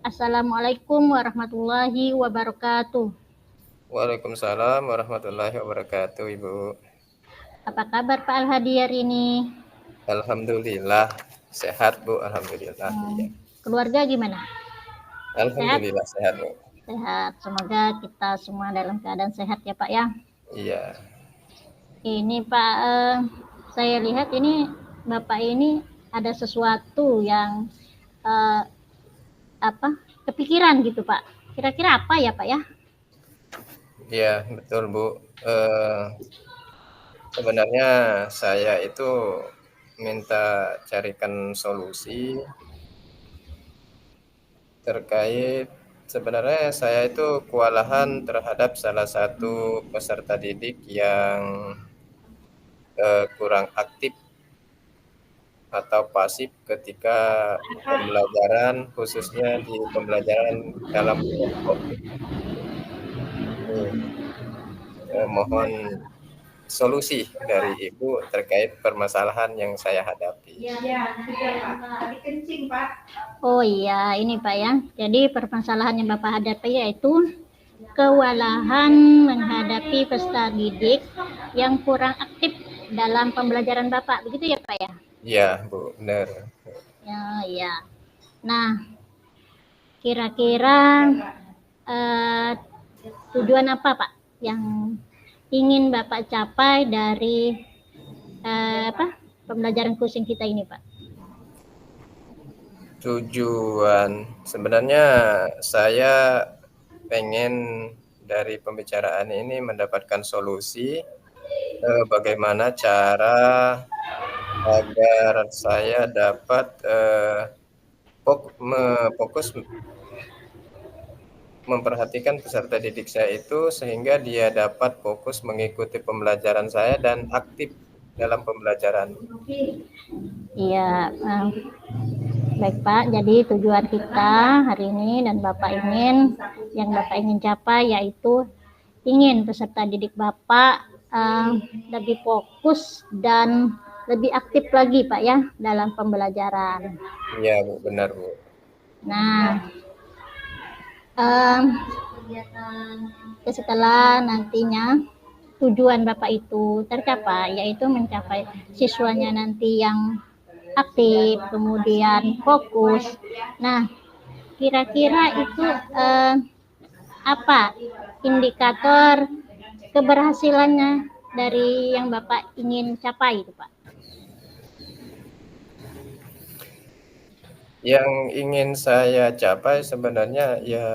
Assalamualaikum warahmatullahi wabarakatuh. Waalaikumsalam warahmatullahi wabarakatuh, Ibu. Apa kabar Pak Al-Hadi hari ini? Alhamdulillah sehat, Bu. Alhamdulillah. Iya. Keluarga gimana? Sehat? Alhamdulillah sehat, Bu. Sehat. Semoga kita semua dalam keadaan sehat ya Pak ya. Iya. Ini Pak, saya lihat ini Bapak ini ada sesuatu yang kepikiran gitu Pak. Kira-kira apa ya Pak ya? Iya, betul, Bu. Sebenarnya saya itu minta carikan solusi terkait sebenarnya saya itu kewalahan terhadap salah satu peserta didik yang kurang aktif atau pasif ketika pembelajaran, khususnya di pembelajaran dalam kelompok. Mohon solusi dari Ibu terkait permasalahan yang saya hadapi. Oh iya, ini Pak ya. Jadi permasalahan yang Bapak hadapi yaitu kewalahan menghadapi peserta didik yang kurang aktif dalam pembelajaran Bapak. Begitu ya Pak ya? Iya, Bu, benar. Ya, ya. Nah, kira-kira tujuan apa Pak yang ingin Bapak capai dari pembelajaran kursing kita ini Pak? Tujuan sebenarnya saya pengen dari pembicaraan ini mendapatkan solusi bagaimana cara agar saya dapat fokus memperhatikan peserta didik saya itu sehingga dia dapat fokus mengikuti pembelajaran saya dan aktif dalam pembelajaran. Iya, baik Pak. Jadi tujuan kita hari ini dan Bapak yang Bapak ingin capai yaitu ingin peserta didik Bapak lebih fokus dan lebih aktif lagi Pak ya dalam pembelajaran. Iya Bu, benar Bu. Nah, setelah nantinya tujuan Bapak itu tercapai, yaitu mencapai siswanya nanti yang aktif, kemudian fokus. Nah, kira-kira itu apa indikator keberhasilannya dari yang Bapak ingin capai itu Pak? Yang ingin saya capai sebenarnya ya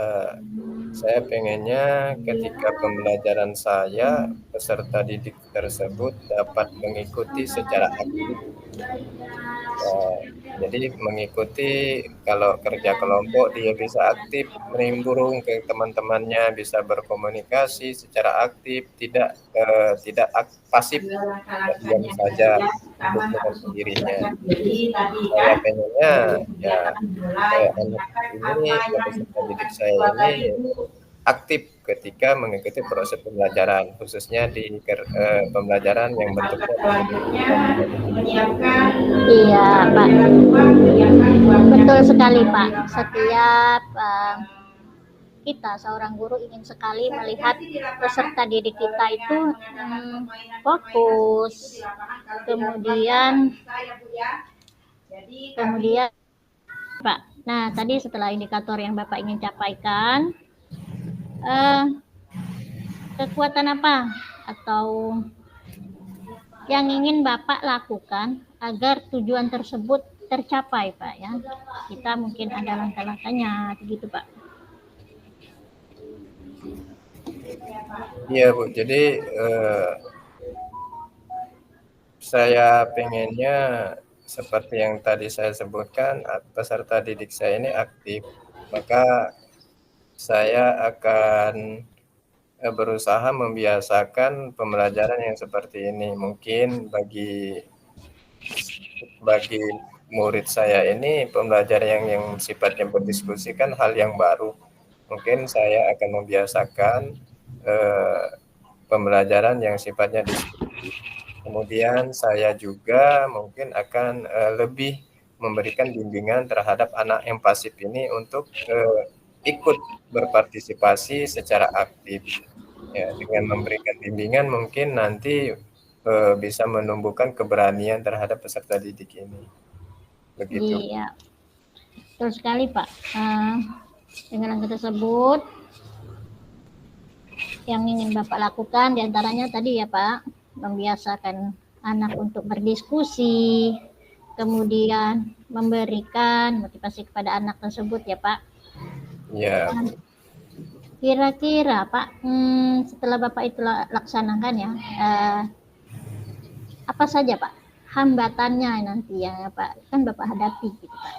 saya pengennya ketika pembelajaran saya peserta didik tersebut dapat mengikuti secara aktif. Jadi mengikuti kalau kerja kelompok dia bisa aktif menimbrung ke teman-temannya, bisa berkomunikasi secara aktif, tidak pasif, tidak diam saja duduk dengan sendirinya. Saya pengennya ya anak ini peserta didik saya ini aktif ketika mengikuti proses pembelajaran, khususnya di pembelajaran yang bentuknya Iya Pak, betul sekali Pak. Setiap kita seorang guru ingin sekali melihat peserta didik kita itu fokus, kemudian Pak. Nah, tadi setelah indikator yang Bapak ingin capaikan, kekuatan apa atau yang ingin Bapak lakukan agar tujuan tersebut tercapai, Pak ya? Kita mungkin ada langkah-langkahnya, begitu Pak. Iya Bu, jadi saya pengennya seperti yang tadi saya sebutkan, peserta didik saya ini aktif, maka saya akan berusaha membiasakan pembelajaran yang seperti ini. Mungkin bagi murid saya ini pembelajaran yang sifatnya berdiskusi kan hal yang baru. Mungkin saya akan membiasakan pembelajaran yang sifatnya diskusi. Kemudian saya juga mungkin akan lebih memberikan bimbingan terhadap anak yang pasif ini untuk ikut berpartisipasi secara aktif. Ya, dengan memberikan bimbingan mungkin nanti bisa menumbuhkan keberanian terhadap peserta didik ini. Begitu. Iya, betul sekali Pak. Dengan langkah tersebut yang ingin Bapak lakukan diantaranya tadi ya Pak, membiasakan anak untuk berdiskusi, kemudian memberikan motivasi kepada anak tersebut ya Pak. Ya. Kira-kira Pak, setelah Bapak itu laksanakan ya, apa saja Pak hambatannya nanti yang Pak kan Bapak hadapi gitu Pak?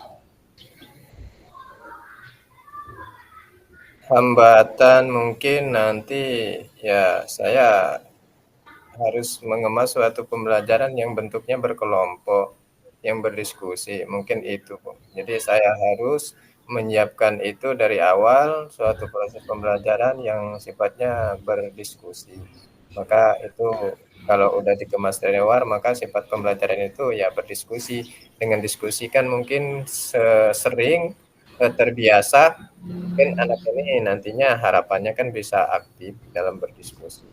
Hambatan mungkin nanti ya saya harus mengemas suatu pembelajaran yang bentuknya berkelompok, yang berdiskusi, mungkin itu. Jadi saya harus menyiapkan itu dari awal, suatu proses pembelajaran yang sifatnya berdiskusi. Maka itu kalau udah dikemas dari awal, maka sifat pembelajaran itu ya berdiskusi. Dengan diskusi kan mungkin sering terbiasa, mungkin anak ini nantinya harapannya kan bisa aktif dalam berdiskusi.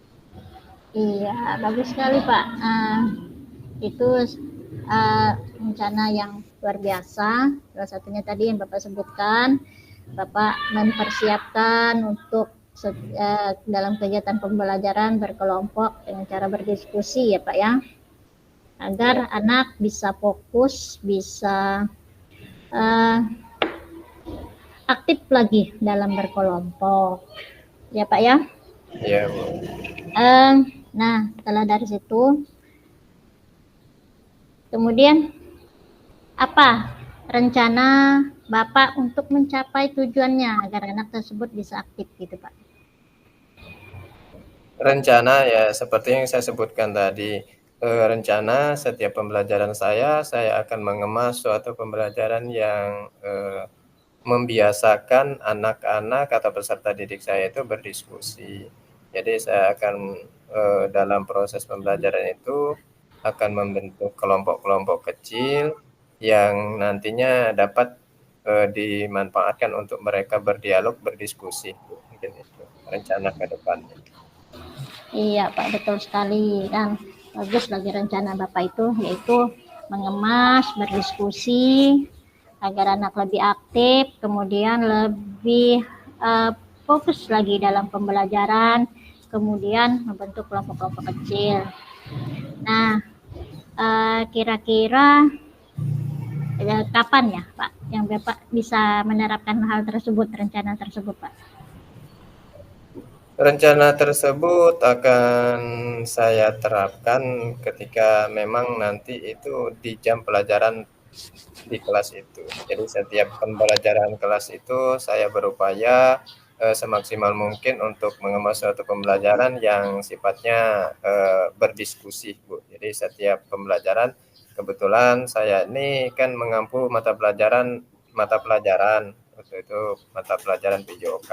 Iya, bagus sekali Pak. Itu rencana yang luar biasa. Salah satunya tadi yang Bapak sebutkan, Bapak mempersiapkan untuk dalam kegiatan pembelajaran berkelompok dengan cara berdiskusi ya Pak ya, agar anak bisa fokus, bisa aktif lagi dalam berkelompok ya Pak ya. Iya Bu. Nah setelah dari situ kemudian apa rencana Bapak untuk mencapai tujuannya agar anak tersebut bisa aktif gitu Pak? Rencana ya seperti yang saya sebutkan tadi, rencana setiap pembelajaran saya akan mengemas suatu pembelajaran yang membiasakan anak-anak atau peserta didik saya itu berdiskusi. Jadi saya akan dalam proses pembelajaran itu akan membentuk kelompok-kelompok kecil yang nantinya dapat dimanfaatkan untuk mereka berdialog, berdiskusi. Mungkin itu rencana ke depannya. Iya Pak, betul sekali. Dan bagus lagi rencana Bapak itu, yaitu mengemas, berdiskusi, agar anak lebih aktif, kemudian lebih fokus lagi dalam pembelajaran, kemudian membentuk kelompok-kelompok kecil. Nah, kira-kira kapan ya Pak yang Bapak bisa menerapkan hal tersebut, rencana tersebut Pak? Rencana tersebut akan saya terapkan ketika memang nanti itu di jam pelajaran di kelas itu. Jadi setiap pembelajaran kelas itu saya berupaya semaksimal mungkin untuk mengemas suatu pembelajaran yang sifatnya berdiskusi, Bu. Jadi setiap pembelajaran, kebetulan saya ini kan mengampu mata pelajaran waktu itu mata pelajaran PJOK.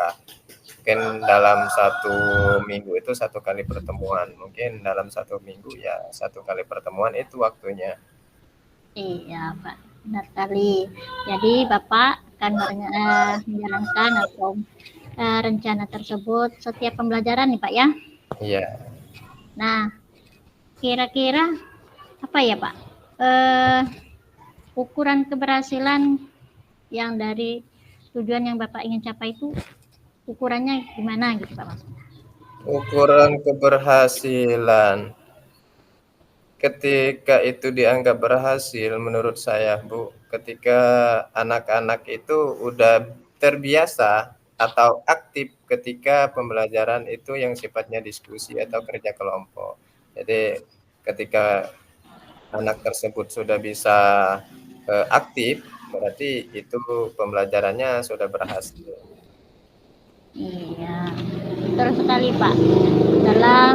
Mungkin dalam satu minggu itu 1 kali pertemuan. Mungkin dalam 1 minggu ya 1 kali pertemuan itu waktunya. Iya Pak, benar sekali. Jadi Bapak akan menjalankan atau rencana tersebut setiap pembelajaran nih Pak ya? Iya. Nah, kira-kira apa ya Pak? Ukuran keberhasilan yang dari tujuan yang Bapak ingin capai itu ukurannya gimana gitu Pak maksudnya? Ukuran keberhasilan. Ketika itu dianggap berhasil menurut saya, Bu, ketika anak-anak itu udah terbiasa atau aktif ketika pembelajaran itu yang sifatnya diskusi atau kerja kelompok. Jadi ketika anak tersebut sudah bisa aktif, berarti itu pembelajarannya sudah berhasil. Iya, betul sekali Pak. Dalam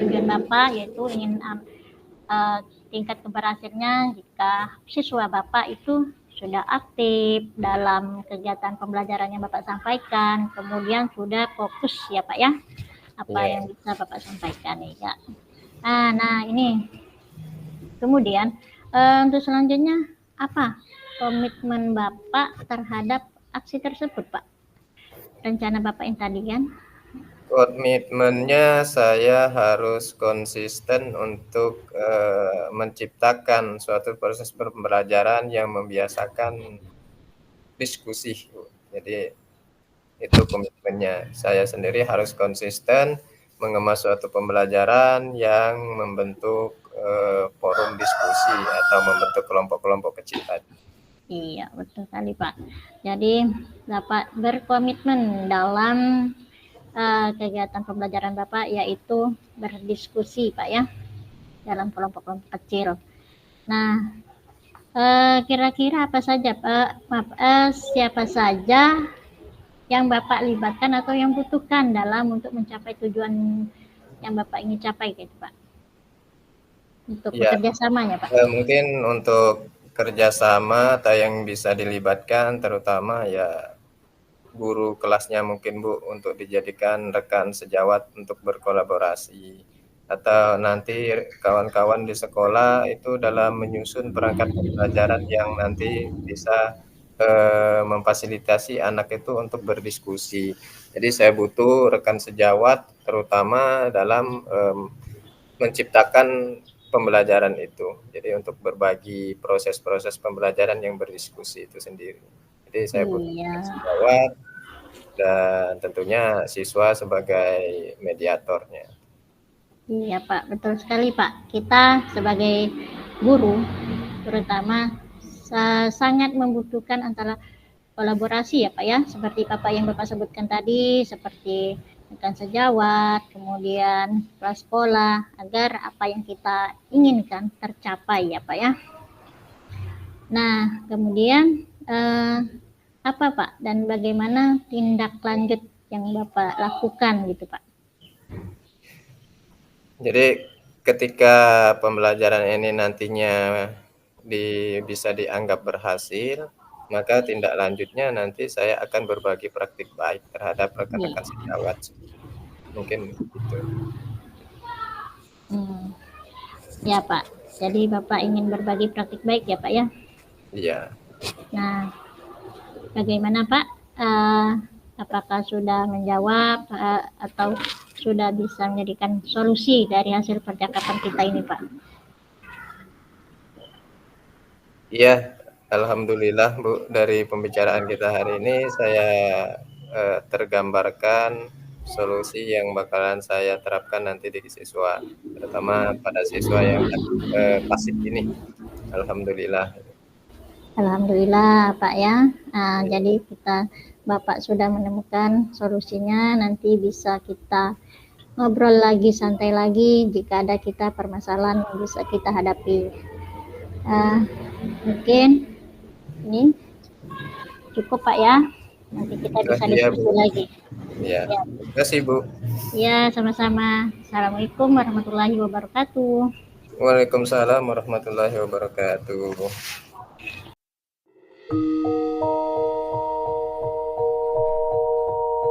tujuan Bapak yaitu ingin tingkat keberhasilannya jika siswa Bapak itu sudah aktif dalam kegiatan pembelajaran yang Bapak sampaikan, kemudian sudah fokus ya Pak ya, apa yang bisa Bapak sampaikan ya. Nah ini kemudian untuk selanjutnya apa komitmen Bapak terhadap aksi tersebut, Pak? Rencana Bapak yang tadi kan? Komitmennya saya harus konsisten untuk menciptakan suatu proses pembelajaran yang membiasakan diskusi. Jadi itu komitmennya. Saya sendiri harus konsisten mengemas suatu pembelajaran yang membentuk forum diskusi atau membentuk kelompok-kelompok kecil tadi. Iya, betul sekali, Pak. Jadi Bapak berkomitmen dalam kegiatan pembelajaran Bapak, yaitu berdiskusi, Pak ya, dalam kelompok-kelompok kecil. Nah, kira-kira apa saja, Pak? Siapa saja yang Bapak libatkan atau yang butuhkan dalam untuk mencapai tujuan yang Bapak ingin capai, gitu, Pak? Untuk Ya, bekerja samanya, Pak. mungkin untuk kerjasama atau yang bisa dilibatkan terutama ya guru kelasnya mungkin Bu, untuk dijadikan rekan sejawat untuk berkolaborasi, atau nanti kawan-kawan di sekolah itu dalam menyusun perangkat pembelajaran yang nanti bisa memfasilitasi anak itu untuk berdiskusi. Jadi saya butuh rekan sejawat terutama dalam menciptakan pembelajaran itu. Jadi untuk berbagi proses-proses pembelajaran yang berdiskusi itu sendiri. Jadi saya butuh rekan sejawat dan tentunya siswa sebagai mediatornya. Iya Pak, betul sekali Pak. Kita sebagai guru terutama sangat membutuhkan antara kolaborasi ya Pak ya, seperti yang Bapak sebutkan tadi, seperti rekan sejawat, kemudian kepala sekolah, agar apa yang kita inginkan tercapai ya Pak ya. Nah, kemudian apa Pak dan bagaimana tindak lanjut yang Bapak lakukan gitu Pak? Jadi ketika pembelajaran ini nantinya bisa dianggap berhasil, maka tindak lanjutnya nanti saya akan berbagi praktik baik terhadap rekan-rekan sejawat. Mungkin itu. Ya Pak, jadi Bapak ingin berbagi praktik baik ya Pak ya? Iya. Nah, bagaimana Pak? Apakah sudah menjawab atau sudah bisa menjadikan solusi dari hasil percakapan kita ini Pak? Iya, alhamdulillah Bu, dari pembicaraan kita hari ini saya tergambarkan solusi yang bakalan saya terapkan nanti di siswa, terutama pada siswa yang pasif ini. Alhamdulillah. Alhamdulillah Pak ya. Jadi Bapak sudah menemukan solusinya, nanti bisa kita ngobrol lagi, santai lagi jika ada kita permasalahan yang bisa kita hadapi. Mungkin ini cukup Pak ya. Nanti kita bisa diskusi lagi. Ya, terima kasih Bu. Ya, sama-sama. Assalamualaikum warahmatullahi wabarakatuh. Waalaikumsalam warahmatullahi wabarakatuh.